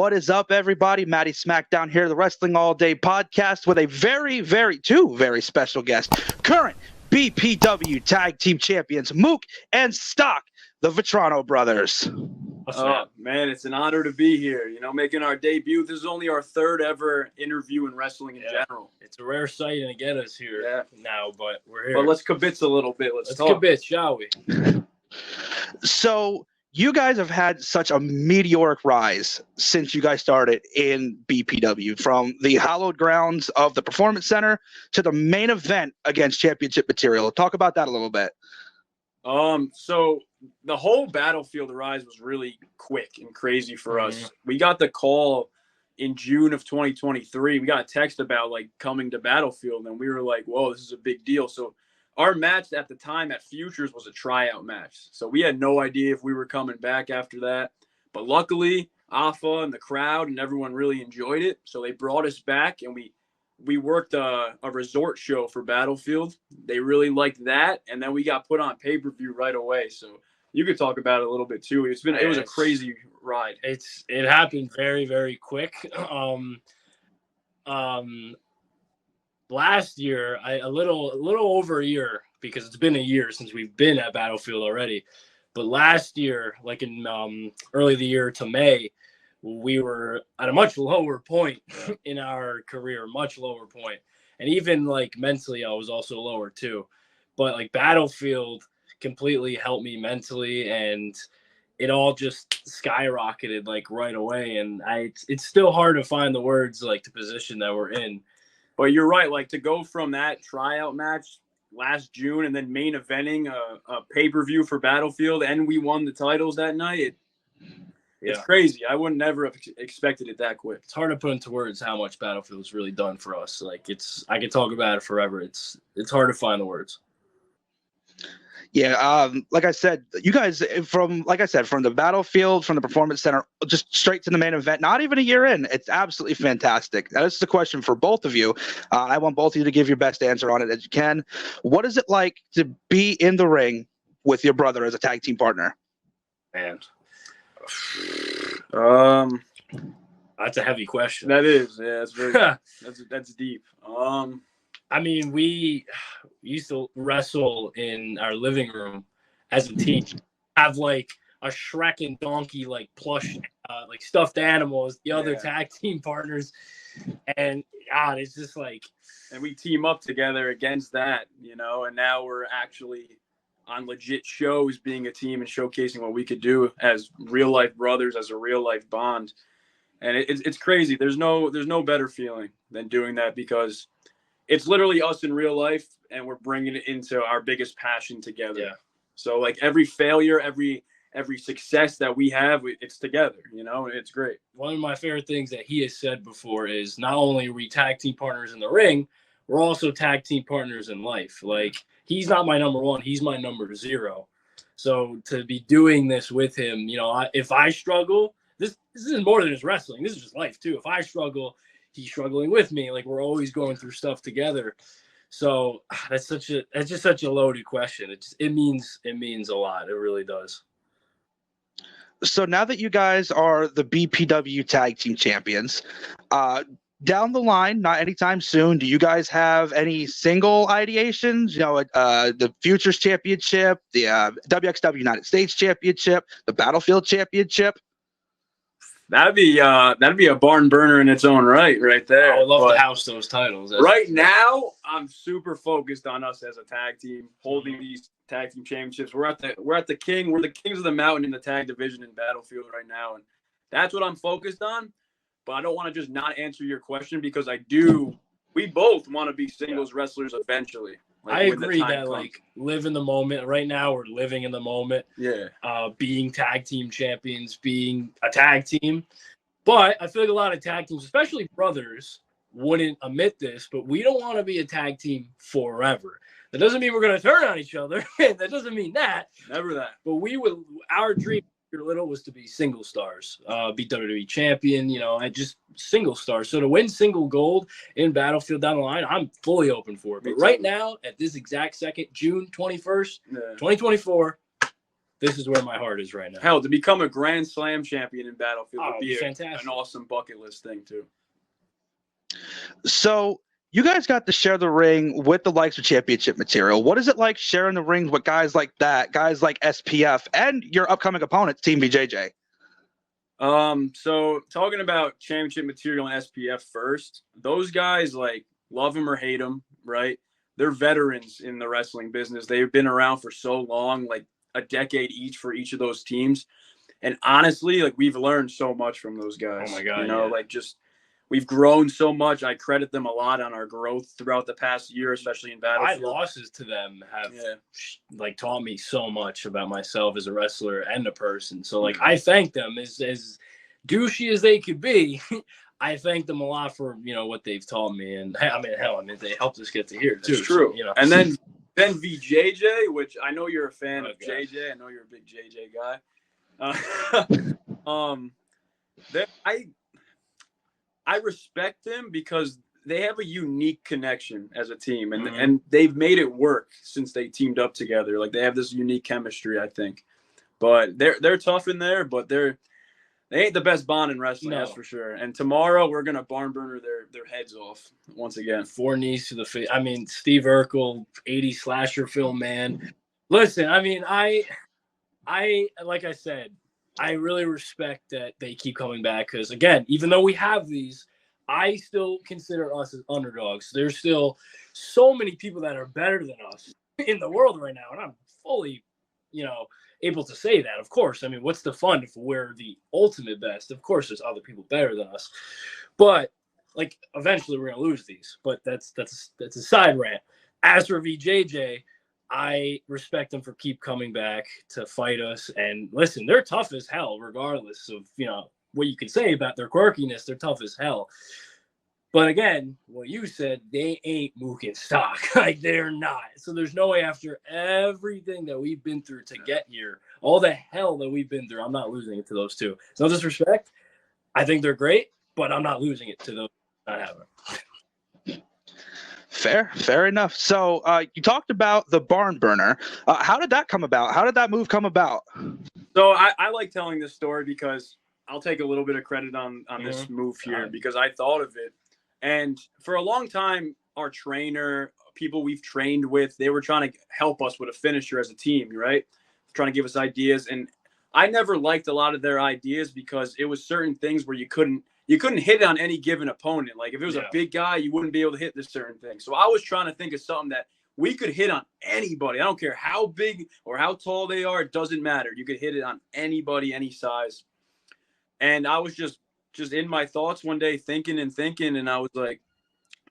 What is up, everybody? Matty Smackdown here, the Wrestling All Day podcast with a two very special guests, current BPW Tag Team Champions, Mook and Stock, the Vetrano Brothers. Oh, man, it's an honor to be here, making our debut. This is only our third ever interview in wrestling in general. It's a rare sight to get us here now, but we're here. But let's kibitz a little bit. Let's talk. Kibitz, shall we? So, you guys have had such a meteoric rise since you guys started in BPW, from the hallowed grounds of the Performance Center to the main event against championship material. Talk about that a little bit. So the whole Battlefield rise was really quick and crazy for us. We got the call in June of 2023. We got a text about coming to Battlefield, and we were like, whoa, this is a big deal. So our match at the time at Futures was a tryout match. So we had no idea if we were coming back after that. But luckily, Alpha and the crowd and everyone really enjoyed it. So they brought us back, and we worked a resort show for Battlefield. They really liked that. And then we got put on pay-per-view right away. So you could talk about it a little bit too. It was a crazy ride. It happened very, very quick. Last year, a little over a year, because it's been a year since we've been at Battlefield already. But last year, in early the year to May, we were at a much lower point in our career, much lower point. And even mentally, I was also lower too. But Battlefield completely helped me mentally, and it all just skyrocketed right away. And it's still hard to find the words to position that we're in. But you're right, to go from that tryout match last June and then main eventing a pay-per-view for Battlefield, and we won the titles that night. It's crazy. I would never have expected it that quick. It's hard to put into words how much Battlefield's really done for us. I could talk about it forever. It's hard to find the words. Yeah, like I said, you guys from the Battlefield, from the Performance Center, just straight to the main event, not even a year in. It's absolutely fantastic. That's the question for both of you. I want both of you to give your best answer on it as you can. What is it like to be in the ring with your brother as a tag team partner? Man, that's a heavy question. That is, yeah, it's very that's deep. We used to wrestle in our living room as a team. Have a Shrek and Donkey plush stuffed animals, the other tag team partners, and it's just and we team up together against that, and now we're actually on legit shows being a team and showcasing what we could do as real life brothers, as a real life bond. And it's crazy. There's no better feeling than doing that, because it's literally us in real life, and we're bringing it into our biggest passion together. Yeah. So every failure, every success that we have, it's together, and it's great. One of my favorite things that he has said before is not only are we tag team partners in the ring, we're also tag team partners in life. He's not my number one, he's my number 0. So to be doing this with him, if I struggle, this is more than just wrestling. This is just life too. If I struggle, he's struggling with me. We're always going through stuff together. So that's just such a loaded question. It means a lot. It really does. So now that you guys are the BPW Tag Team Champions, down the line, not anytime soon, do you guys have any single ideations? The Futures Championship, the WXW United States Championship, the Battlefield Championship? That'd be a barn burner in its own right there. I would love to house those titles. Right now, I'm super focused on us as a tag team holding these tag team championships. We're the kings of the mountain in the tag division in Battlefield right now, and that's what I'm focused on. But I don't want to just not answer your question, because we both want to be singles wrestlers eventually. I agree that live in the moment. Right now, we're living in the moment. Yeah. Being tag team champions, being a tag team. But I feel like a lot of tag teams, especially brothers, wouldn't admit this, but we don't want to be a tag team forever. That doesn't mean we're going to turn on each other. That doesn't mean that. Never that. But our dream little was to be single stars, be WWE champion, and just single stars. So to win single gold in Battlefield down the line, I'm fully open for it. But right now, at this exact second, June 21st, 2024, this is where my heart is right now. Hell, to become a Grand Slam champion in Battlefield would be fantastic. An awesome bucket list thing too. So you guys got to share the ring with the likes of championship material. What is it like sharing the ring with guys like that, guys like SPF, and your upcoming opponent, Team BJJ? So talking about championship material and SPF first, those guys, like, love them or hate them, right? They're veterans in the wrestling business. They've been around for so long, like a decade each for each of those teams. And honestly, like, we've learned so much from those guys. Oh my God. You know, like, just, we've grown so much. I credit them a lot on our growth throughout the past year, especially in Battlefield. My losses to them have like taught me so much about myself as a wrestler and a person. So like I thank them as douchey as they could be. I thank them a lot for, you know, what they've taught me. And I mean, they helped us get to here too. It's true. So, you know. And then VJJ, which I know you're a fan of JJ. I know you're a big JJ guy. I respect them because they have a unique connection as a team, and they've made it work since they teamed up together. Like, they have this unique chemistry, I think. But they're tough in there, but they ain't the best bond in wrestling, that's for sure. And tomorrow we're gonna barn burner their heads off once again. 4 knees to the face. I mean, Steve Urkel, 80 slasher film man. Listen, I mean, I like I said, I really respect that they keep coming back because, again, even though we have these, I still consider us as underdogs. There's still so many people that are better than us in the world right now, and I'm fully, you know, able to say that. Of course, I mean, what's the fun if we're the ultimate best? Of course, there's other people better than us, but like eventually we're gonna lose these. But that's a side rant. As for VJJ, I respect them for keep coming back to fight us. And listen, they're tough as hell, regardless of, you know, what you can say about their quirkiness. They're tough as hell. But again, what you said, they ain't mooking stock. Like, they're not. So there's no way, after everything that we've been through to get here, all the hell that we've been through, I'm not losing it to those two. No disrespect. I think they're great, but I'm not losing it to those not having them. Fair enough. So you talked about the barn burner. How did that come about? How did that move come about? So I like telling this story because I'll take a little bit of credit on this move here because I thought of it. And for a long time, our trainer, people we've trained with, they were trying to help us with a finisher as a team, right? Trying to give us ideas. And I never liked a lot of their ideas because it was certain things where you couldn't hit on any given opponent. Like, if it was a big guy, you wouldn't be able to hit this certain thing. So I was trying to think of something that we could hit on anybody. I don't care how big or how tall they are. It doesn't matter. You could hit it on anybody, any size. And I was just in my thoughts one day thinking, and I was like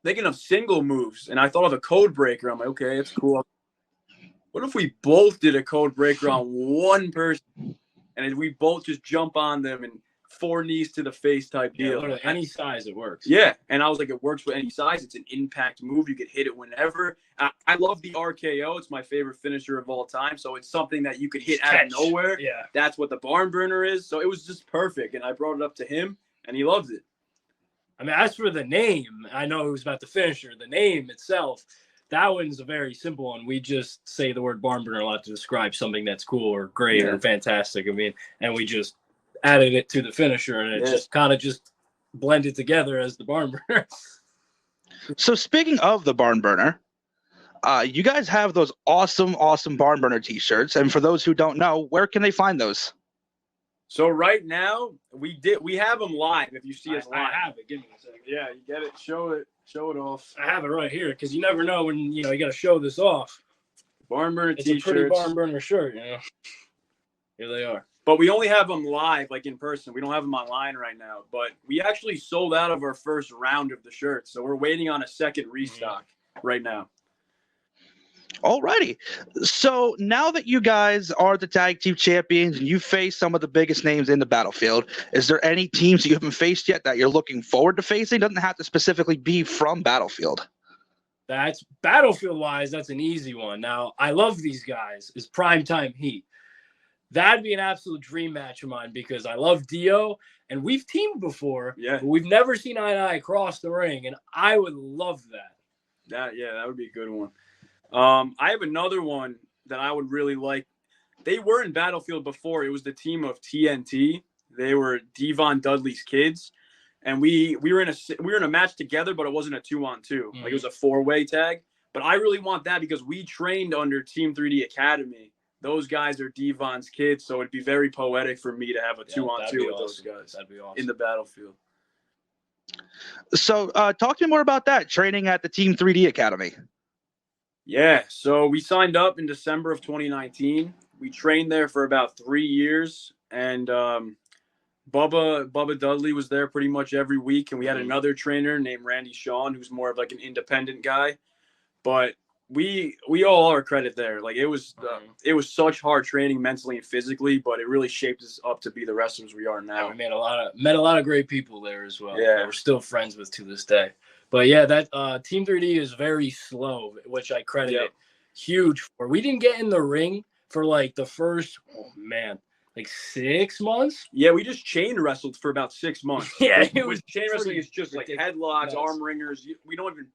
thinking of single moves. And I thought of a code breaker. I'm like, okay, it's cool. What if we both did a code breaker on one person and we both just jump on them and 4 knees to the face type deal? Literally any size, it works. Yeah. And I was like, it works with any size. It's an impact move. You could hit it whenever. I love the RKO. It's my favorite finisher of all time. So it's something that you could hit out of nowhere. Yeah. That's what the barn burner is. So it was just perfect. And I brought it up to him and he loved it. I mean, as for the name, I know it was about the finisher. The name itself, that one's a very simple one. We just say the word barn burner a lot to describe something that's cool or great or fantastic. I mean, and we just added it to the finisher, and it just kind of just blended together as the barn burner. So speaking of the barn burner, you guys have those awesome barn burner t-shirts. And for those who don't know, where can they find those? So right now we have them live. If you see us live, I have it. Give me a second. Yeah, you get it. Show it off. I have it right here because you never know when you got to show this off. Barn burner it's t-shirts. It's a pretty barn burner shirt, you know. Here they are. But we only have them live, like in person. We don't have them online right now. But we actually sold out of our first round of the shirts, so we're waiting on a second restock right now. Alrighty. So now that you guys are the tag team champions and you face some of the biggest names in the Battlefield, is there any teams that you haven't faced yet that you're looking forward to facing? Doesn't have to specifically be from Battlefield. That's Battlefield-wise, that's an easy one. Now, I love these guys. It's primetime heat. That'd be an absolute dream match of mine because I love Dio, and we've teamed before, but we've never seen eye to eye across the ring, and I would love that. That would be a good one. I have another one that I would really like. they were in Battlefield before. It was the team of TNT. They were Devon Dudley's kids, and we were in a match together, but it wasn't a 2-on-2. Like, it was a 4-way tag. But I really want that because we trained under Team 3D Academy. Those guys are Devon's kids, so it'd be very poetic for me to have a 2-on-2 with those guys. That'd be awesome. In the Battlefield. So talk to me more about that, training at the Team 3D Academy. Yeah, so we signed up in December of 2019. We trained there for about 3 years, and Bubba Dudley was there pretty much every week, and we had another trainer named Randy Shawn, who's more of like an independent guy. But we all our credit there. Like, it was such hard training mentally and physically, but it really shaped us up to be the wrestlers we are now. Yeah, we met a lot of great people there as well. Yeah, that we're still friends with to this day. But yeah, that Team 3D is very slow, which I credit it huge for. We didn't get in the ring for like the first, like 6 months. Yeah, we just chain wrestled for about 6 months. Yeah, it was chain wrestling is just like headlocks, arm ringers. We don't even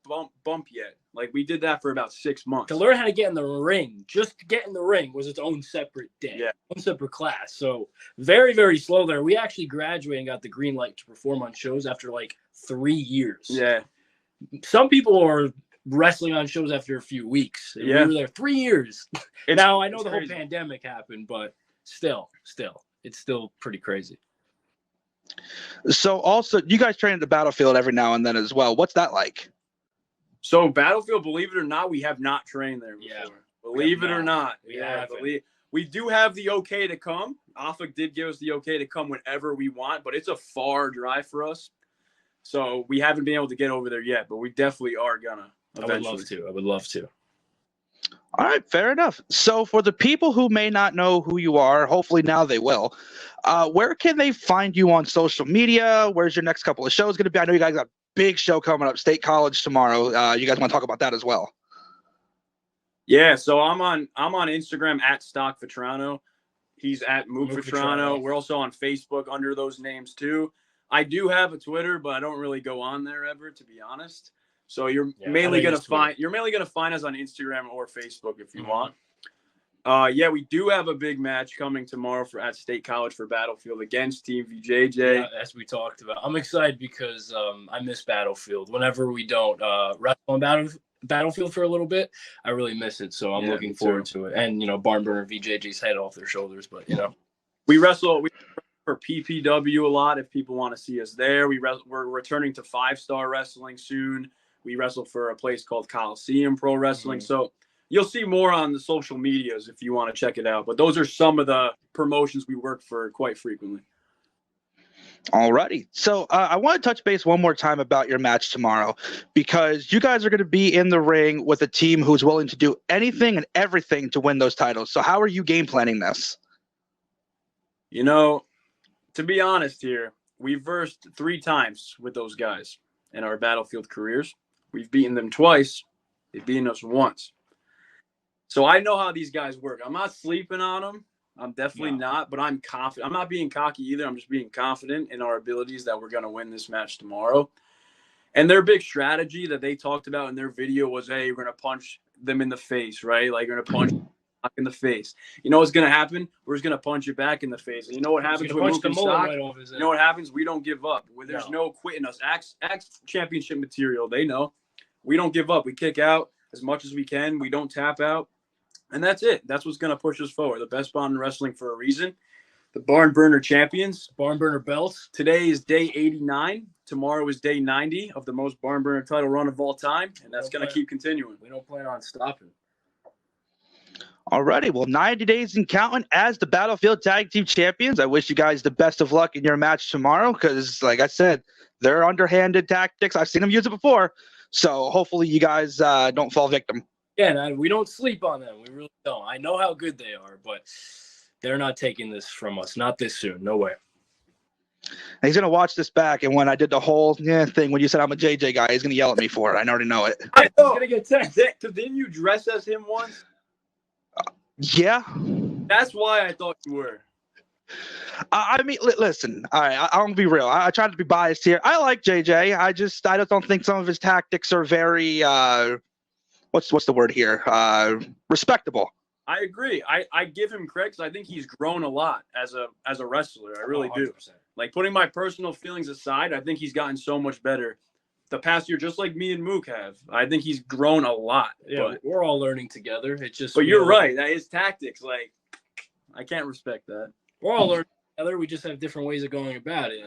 bump yet. Like, we did that for about 6 months. To learn how to get in the ring, just to get in the ring was its own separate day, own separate class. So very, very slow there. We actually graduated and got the green light to perform on shows after like 3 years. Yeah. Some people are wrestling on shows after a few weeks. We were there 3 years. Now, I know the whole pandemic happened, but still, it's still pretty crazy. So also, you guys train at the Battlefield every now and then as well. What's that like? So Battlefield, believe it or not, we have not trained there before. Yeah, believe it or not. We do have the okay to come. AFA did give us the okay to come whenever we want, but it's a far drive for us. So we haven't been able to get over there yet, but we definitely are gonna eventually. I would love to. All right, fair enough. So for the people who may not know who you are, hopefully now they will, where can they find you on social media? Where's your next couple of shows going to be? I know you guys got a big show coming up, State College tomorrow. You guys want to talk about that as well? Yeah, so I'm on Instagram at Stock Vetrano. He's at Mook Vetrano. We're also on Facebook under those names too. I do have a Twitter, but I don't really go on there ever, to be honest. So you're mainly gonna find us on Instagram or Facebook if you want. We do have a big match coming tomorrow at State College for Battlefield against Team VJJ. Yeah, as we talked about, I'm excited because I miss Battlefield. Whenever we don't wrestle on Battlefield for a little bit, I really miss it. So I'm looking forward to it. And Barn Burner VJJ's head off their shoulders, but we wrestle for PPW a lot. If people want to see us there, we're returning to 5-star wrestling soon. We wrestle for a place called Coliseum Pro Wrestling. So you'll see more on the social medias if you want to check it out. But those are some of the promotions we work for quite frequently. Alrighty. So I want to touch base one more time about your match tomorrow, because you guys are going to be in the ring with a team who's willing to do anything and everything to win those titles. So how are you game planning this? To be honest here, we've versed 3 times with those guys in our Battlefield careers. We've beaten them twice. They've beaten us once. So I know how these guys work. I'm not sleeping on them. I'm definitely not, but I'm confident. I'm not being cocky either. I'm just being confident in our abilities that we're going to win this match tomorrow. And their big strategy that they talked about in their video was, hey, we're going to punch them in the face, right? Like, you're going to punch in the face. You know what's going to happen? We're just going to punch you back in the face. And you know what happens when Mook and Stock? You know what happens? We don't give up. There's no quitting us. Axe championship material. They know. We don't give up. We kick out as much as we can. We don't tap out. And that's it. That's what's going to push us forward. The best bond in wrestling for a reason. The Barn Burner champions. Barn Burner belts. Today is day 89. Tomorrow is day 90 of the most Barn Burner title run of all time. And that's going to keep continuing. We don't plan on stopping. Alrighty, well, 90 days and counting as the Battlefield Tag Team Champions. I wish you guys the best of luck in your match tomorrow because, like I said, they're underhanded tactics. I've seen them use it before. So hopefully you guys don't fall victim. Yeah, we don't sleep on them. We really don't. I know how good they are, but they're not taking this from us. Not this soon. No way. He's going to watch this back, and when I did the whole thing, when you said I'm a JJ guy, he's going to yell at me for it. I already know it. I know. He's going to get text. Didn't you dress as him once? Yeah. That's why I thought you were. I mean, listen, all right, I'm going to be real. I try to be biased here. I like JJ. I just don't think some of his tactics are very, what's the word here? Respectable. I agree. I give him credit because I think he's grown a lot as a wrestler. I really do. Like, putting my personal feelings aside, I think he's gotten so much better the past year, just like me and Mook have. I think he's grown a lot. Yeah, but we're all learning together. It's just. But you're right. That his tactics, like, I can't respect that. We're all learning together. We just have different ways of going about it.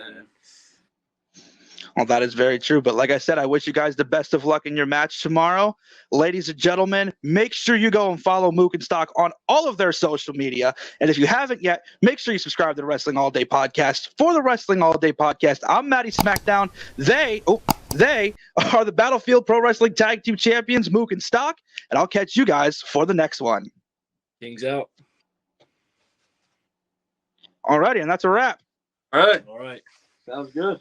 Well, that is very true. But like I said, I wish you guys the best of luck in your match tomorrow. Ladies and gentlemen, make sure you go and follow Mook and Stock on all of their social media. And if you haven't yet, make sure you subscribe to the Wrestling All Day Podcast. For the Wrestling All Day Podcast, I'm Matty Smackdown. They are the Battlefield Pro Wrestling Tag Team Champions, Mook and Stock. And I'll catch you guys for the next one. Kings out. Alrighty, and that's a wrap. All right. All right. Sounds good.